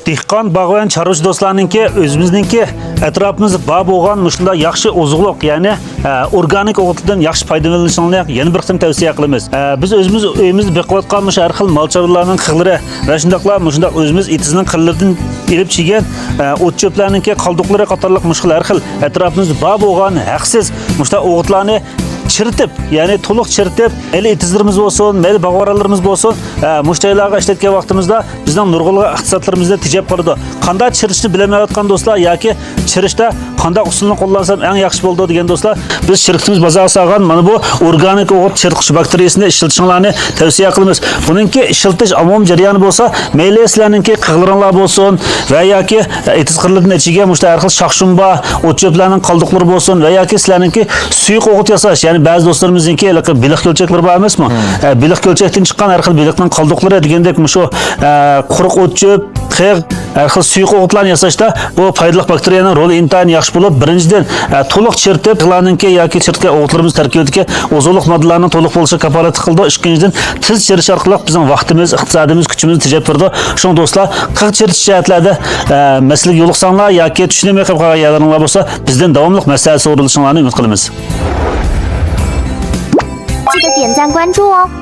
Dehqon, bog'bon, chorvachi do'stlarningki, o'zimizningki atrofimizda bor bo'lgan mushunda yaxshi oziqliq, ya'ni organik o'g'itdan yaxshi foydalanishni yana bir qism tavsiya qilamiz. Biz o'zimiz uyimizda beqiyotgan har xil mol-chorvalarning qilari va shundaqla mushunda o'zimiz itizning qillaridan ilib chigan o't cho'plarningki qoldiqlari qatorliq mushkul har xil atrofimizda bor bo'lgan haqsiz mushunda o'g'itlarni çırtıp, yani to'liq çırtıp, meyli itizlerimiz olsun, meyli bag'varalarimiz olsun, müşterilerge işletken vaktimizde bizden nurgulga iqtisodlarimizda tejab qoladi. Qanday chirishni bilmayotgan do'stlar yoki chirishda qanday usulni qo'llansam eng yaxshi bo'ladi degan do'stlar, biz chirqishimiz bozorga solgan mana bu organik o'g'it chirqish bakteriyasini ishlatishinglarni tavsiya qilamiz. Buningki ishiltish omum jarayoni bo'lsa, meyli sizlarningki qig'liringlar bo'lsin va yoki itiz qirlarining ichiga mushta har xil shoxshumba, o't cho'plarning qoldiqlari bo'lsin va yoki sizlarningki suyuq o'g'it yasash, ya'ni ba'zi do'stlarimizningki biliq ko'lchaklar bor emasmi? Biliq ko'lchakdan chiqqan har xil biliqning qoldiqlari degandek shu quruq o't cho'p, qig', har xil suyuq o'g'itlarni yasashda bu foydali bakteriyaning roli intayin yaxshi bo'lib, birinchidan to'liq chirtib, qig'larningki yoki chirtgan o'g'itlarimiz tarkibidagi oziqlik moddalarining to'liq bo'lishi kafolat qildi. Ikkinchidan tiz chirish orqali bizning vaqtimiz, iqtisodimiz, kuchimizni tejab turdi. Shunday do'stlar, qig' chirtish jihatlarida maslahat yo'liqsanglar yoki tushunmay qolgan yerlaringlar bo'lsa, bizdan davomli maslahat so'ralishinglarni umid qilamiz. 记得点赞关注哦。